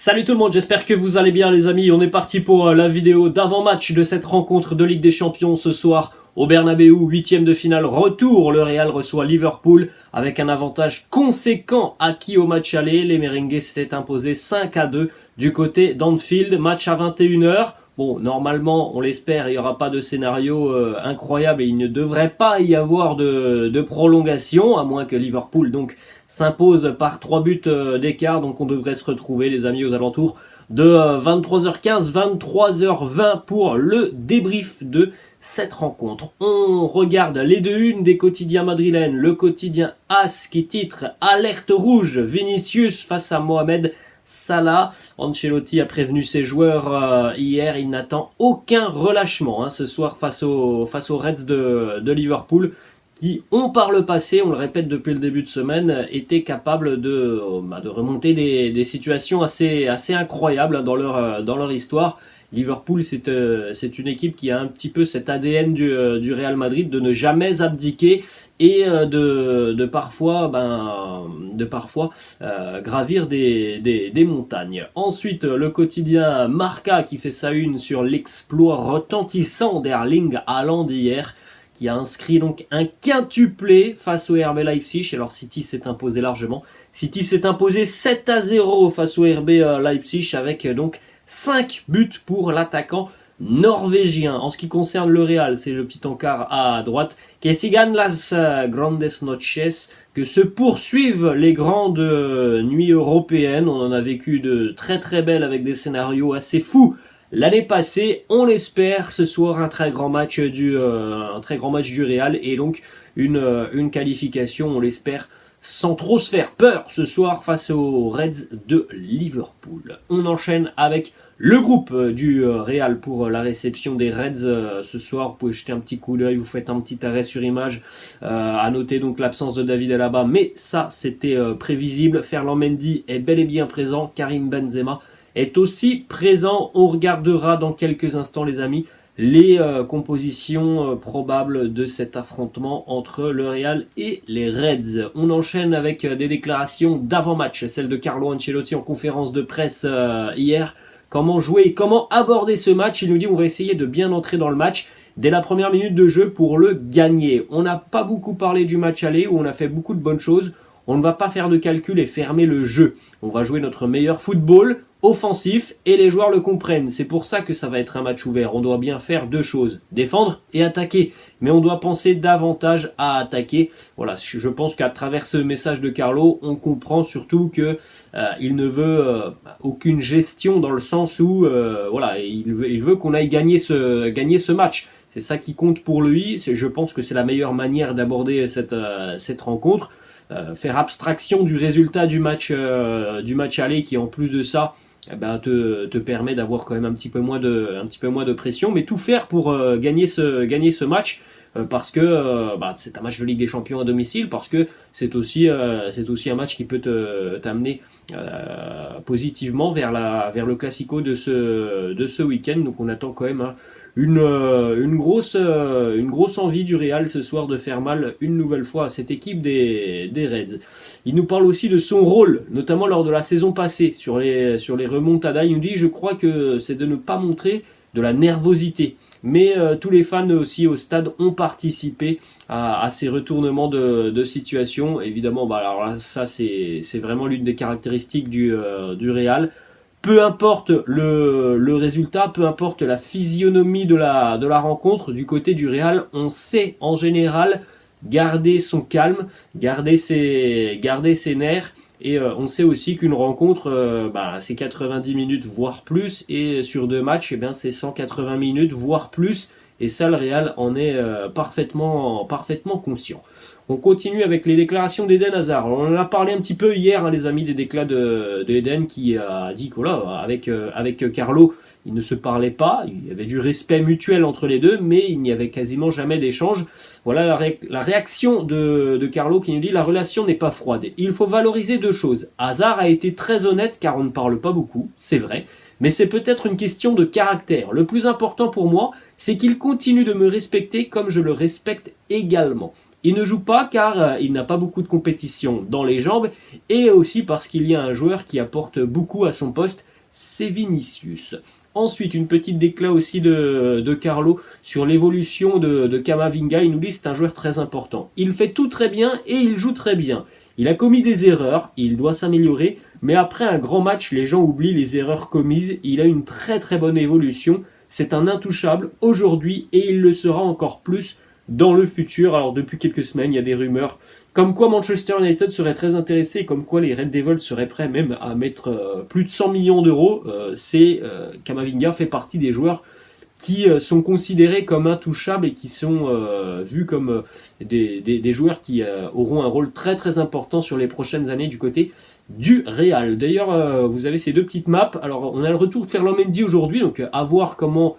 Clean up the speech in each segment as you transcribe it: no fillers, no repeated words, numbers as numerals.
Salut tout le monde, j'espère que vous allez bien les amis. On est parti pour la vidéo d'avant-match de cette rencontre de Ligue des Champions ce soir au Bernabéu, huitième de finale retour. Le Real reçoit Liverpool avec un avantage conséquent acquis au match aller. Les Merengues s'étaient imposés 5-2 du côté d'Anfield, match à 21h. Bon, normalement, on l'espère, il n'y aura pas de scénario incroyable et il ne devrait pas y avoir de prolongation, à moins que Liverpool donc s'impose par 3 buts d'écart. Donc on devrait se retrouver les amis aux alentours de 23h15, 23h20 pour le débrief de cette rencontre. On regarde les deux unes des quotidiens madrilènes. Le quotidien AS qui titre Alerte rouge, Vinicius face à Mohamed Salah. Ancelotti a prévenu ses joueurs hier, il n'attend aucun relâchement ce soir face aux Reds de Liverpool qui ont par le passé, on le répète depuis le début de semaine, été capables de remonter des situations assez incroyables dans leur histoire. Liverpool, c'est une équipe qui a un petit peu cet ADN du Real Madrid de ne jamais abdiquer et de parfois gravir des montagnes. Ensuite, le quotidien Marca qui fait sa une sur l'exploit retentissant d'Erling Haaland hier, qui a inscrit donc un quintuplé face au RB Leipzig. Alors City s'est imposé largement. City s'est imposé 7-0 face au RB Leipzig avec donc 5 buts pour l'attaquant norvégien. En ce qui concerne le Real, c'est le petit encart à droite. Que sigan las grandes noches, que se poursuivent les grandes nuits européennes. On en a vécu de très très belles avec des scénarios assez fous l'année passée. On l'espère ce soir un très grand match du Real et donc une qualification, on l'espère, sans trop se faire peur ce soir face aux Reds de Liverpool. On enchaîne avec le groupe du Real pour la réception des Reds ce soir. Vous pouvez jeter un petit coup d'œil, vous faites un petit arrêt sur image. À noter donc l'absence de David Alaba, mais ça c'était prévisible. Ferland Mendy est bel et bien présent, Karim Benzema est aussi présent. On regardera dans quelques instants les amis les compositions probables de cet affrontement entre le Real et les Reds. On enchaîne avec des déclarations d'avant-match, celle de Carlo Ancelotti en conférence de presse hier. Comment jouer, comment aborder ce match? Il nous dit on va essayer de bien entrer dans le match dès la première minute de jeu pour le gagner. On n'a pas beaucoup parlé du match aller où on a fait beaucoup de bonnes choses. On ne va pas faire de calcul et fermer le jeu. On va jouer notre meilleur football offensif et les joueurs le comprennent. C'est pour ça que ça va être un match ouvert. On doit bien faire deux choses, défendre et attaquer. Mais on doit penser davantage à attaquer. Voilà, je pense qu'à travers ce message de Carlo, on comprend surtout que il ne veut aucune gestion dans le sens où il veut qu'on aille gagner ce match. C'est ça qui compte pour lui. Je pense que c'est la meilleure manière d'aborder cette rencontre. Faire abstraction du résultat du match aller qui en plus de ça te permet d'avoir quand même un petit peu moins de pression, mais tout faire pour gagner ce match parce que c'est un match de Ligue des Champions à domicile, parce que c'est aussi un match qui peut t'amener positivement vers le classico de ce week-end. Donc on attend quand même une grosse envie du Real ce soir de faire mal une nouvelle fois à cette équipe des Reds. Il nous parle aussi de son rôle, notamment lors de la saison passée, sur les remontadas. Il nous dit, je crois que c'est de ne pas montrer de la nervosité. Mais tous les fans aussi au stade ont participé à ces retournements de situation. Évidemment, alors là, ça c'est vraiment l'une des caractéristiques du Real. Peu importe le résultat, peu importe la physionomie de la rencontre, du côté du Real, on sait en général garder son calme, garder ses nerfs, et on sait aussi qu'une rencontre, c'est 90 minutes voire plus, et sur deux matchs, c'est 180 minutes voire plus, et ça le Real en est parfaitement conscient. On continue avec les déclarations d'Eden Hazard. On en a parlé un petit peu hier, les amis, des déclats de Eden qui a dit avec Carlo, il ne se parlait pas, il y avait du respect mutuel entre les deux, mais il n'y avait quasiment jamais d'échange. Voilà la réaction de Carlo qui nous dit la relation n'est pas froide. Il faut valoriser deux choses. Hazard a été très honnête car on ne parle pas beaucoup, c'est vrai, mais c'est peut-être une question de caractère. Le plus important pour moi, c'est qu'il continue de me respecter comme je le respecte également. Il ne joue pas car il n'a pas beaucoup de compétition dans les jambes et aussi parce qu'il y a un joueur qui apporte beaucoup à son poste c'est Vinicius. Ensuite, une petite déclat aussi de Carlo sur l'évolution de Camavinga. Il nous dit c'est un joueur très important. Il fait tout très bien et il joue très bien. Il a commis des erreurs, il doit s'améliorer, mais après un grand match, les gens oublient les erreurs commises. Il a une très très bonne évolution. C'est un intouchable aujourd'hui et il le sera encore plus dans le futur. Alors depuis quelques semaines, il y a des rumeurs comme quoi Manchester United serait très intéressé, comme quoi les Red Devils seraient prêts même à mettre plus de 100 millions d'euros. Camavinga fait partie des joueurs qui sont considérés comme intouchables et qui sont vus comme des joueurs qui auront un rôle très très important sur les prochaines années du côté du Real. D'ailleurs, vous avez ces deux petites maps. Alors, on a le retour de Ferland Mendy aujourd'hui, donc à voir comment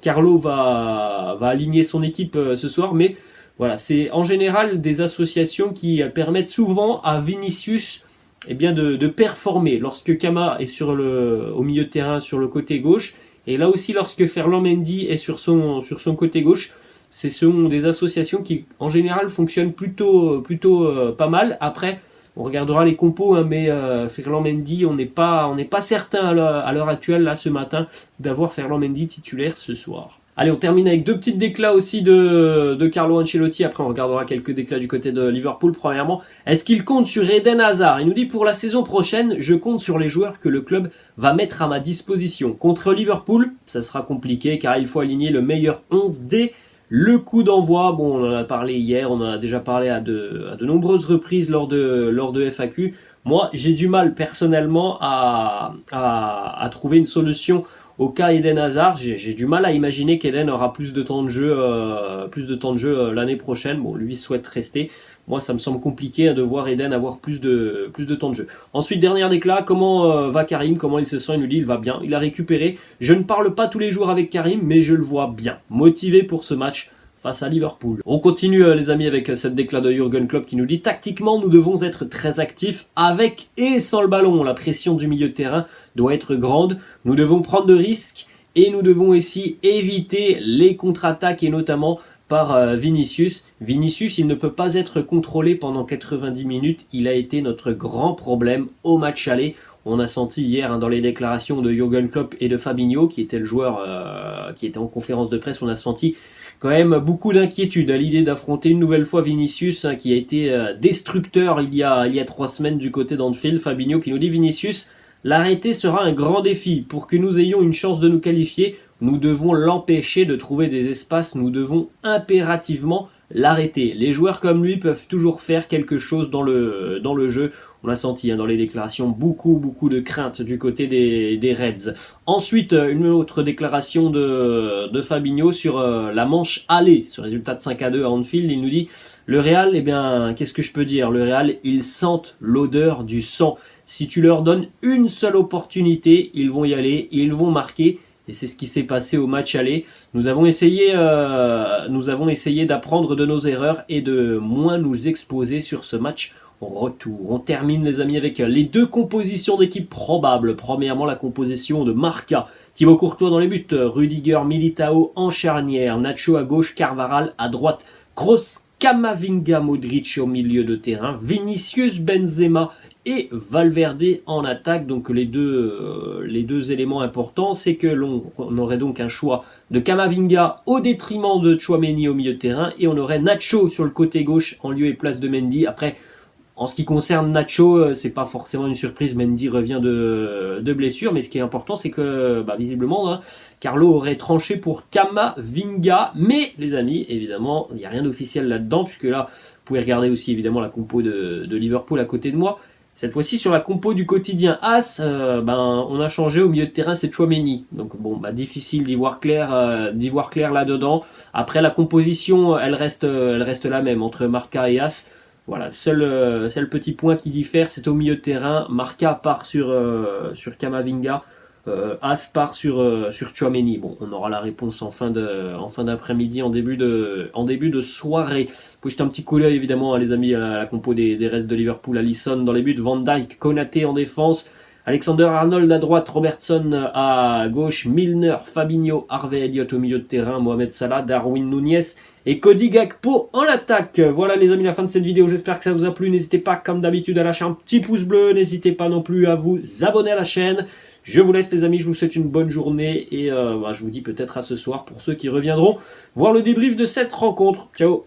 Carlo va aligner son équipe ce soir, mais voilà, c'est en général des associations qui permettent souvent à Vinicius de performer lorsque Kama est au milieu de terrain sur le côté gauche, et là aussi lorsque Ferland Mendy est sur son côté gauche. Ce sont des associations qui en général fonctionnent plutôt pas mal. Après, on regardera les compos, hein, mais Ferland Mendy, on n'est pas certain à l'heure actuelle, là, ce matin, d'avoir Ferland Mendy titulaire ce soir. Allez, on termine avec deux petites déclats aussi de Carlo Ancelotti. Après, on regardera quelques déclats du côté de Liverpool. Premièrement, est-ce qu'il compte sur Eden Hazard? Il nous dit pour la saison prochaine, je compte sur les joueurs que le club va mettre à ma disposition. Contre Liverpool, ça sera compliqué car il faut aligner le meilleur 11 dès le coup d'envoi. Bon, on en a parlé hier, on en a déjà parlé à de nombreuses reprises lors de FAQ. Moi, j'ai du mal personnellement à trouver une solution au cas Eden Hazard. J'ai du mal à imaginer qu'Eden aura plus de temps de jeu, l'année prochaine. Bon, lui souhaite rester. Moi, ça me semble compliqué de voir Eden avoir plus de temps de jeu. Ensuite, dernière déclat, comment va Karim? Comment il se sent? Il nous dit il va bien, il a récupéré. Je ne parle pas tous les jours avec Karim, mais je le vois bien, motivé pour ce match face à Liverpool. On continue les amis avec cette déclat de Jürgen Klopp qui nous dit tactiquement nous devons être très actifs avec et sans le ballon. La pression du milieu de terrain doit être grande. Nous devons prendre de risques et nous devons aussi éviter les contre-attaques et notamment par Vinicius. Vinicius, il ne peut pas être contrôlé pendant 90 minutes. Il a été notre grand problème au match aller. On a senti hier dans les déclarations de Jürgen Klopp et de Fabinho, qui était le joueur qui était en conférence de presse, on a senti quand même beaucoup d'inquiétude à l'idée d'affronter une nouvelle fois Vinicius, qui a été destructeur il y a 3 semaines du côté d'Anfield. Fabinho qui nous dit Vinicius, l'arrêter sera un grand défi. Pour que nous ayons une chance de nous qualifier, nous devons l'empêcher de trouver des espaces, nous devons impérativement l'arrêter. Les joueurs comme lui peuvent toujours faire quelque chose dans le jeu. On l'a senti dans les déclarations, beaucoup de crainte du côté des Reds. Ensuite, une autre déclaration de Fabinho sur la manche aller, ce résultat de 5-2 à Anfield. Il nous dit, le Real, qu'est-ce que je peux dire? Le Real, ils sentent l'odeur du sang. Si tu leur donnes une seule opportunité, ils vont y aller, ils vont marquer. Et c'est ce qui s'est passé au match aller. Nous avons essayé d'apprendre de nos erreurs et de moins nous exposer sur ce match retour. On termine les amis avec les deux compositions d'équipe probables. Premièrement, la composition de Marca. Thibaut Courtois dans les buts, Rudiger, Militao en charnière, Nacho à gauche, Carvajal à droite, Kroos, Camavinga, Modric au milieu de terrain, Vinicius, Benzema et Valverde en attaque. Donc les deux éléments importants, c'est que l'on aurait donc un choix de Camavinga au détriment de Tchouaméni au milieu de terrain et on aurait Nacho sur le côté gauche en lieu et place de Mendy. Après, en ce qui concerne Nacho, c'est pas forcément une surprise, Mendy revient de blessure, mais ce qui est important, c'est que visiblement, Carlo aurait tranché pour Camavinga, mais les amis, évidemment, il n'y a rien d'officiel là-dedans, puisque là, vous pouvez regarder aussi évidemment la compo de Liverpool à côté de moi. Cette fois-ci, sur la compo du quotidien As, on a changé au milieu de terrain, c'est Tchouaméni. Donc difficile d'y voir clair là-dedans. Après, la composition, elle reste la même entre Marca et As. Voilà, seul petit point qui diffère, c'est au milieu de terrain. Marca part sur Camavinga, As part sur Tchouaméni. Bon, on aura la réponse en fin d'après-midi, en début de soirée. Vous pouvez jeter un petit coup d'œil évidemment, les amis, à la compo des Reds de Liverpool. Alisson dans les buts, Van Dijk, Konaté en défense, Alexander-Arnold à droite, Robertson à gauche, Milner, Fabinho, Harvey Elliott au milieu de terrain, Mohamed Salah, Darwin Núñez et Cody Gakpo en attaque. Voilà les amis, la fin de cette vidéo, j'espère que ça vous a plu. N'hésitez pas comme d'habitude à lâcher un petit pouce bleu, n'hésitez pas non plus à vous abonner à la chaîne. Je vous laisse les amis, je vous souhaite une bonne journée et je vous dis peut-être à ce soir pour ceux qui reviendront voir le débrief de cette rencontre. Ciao.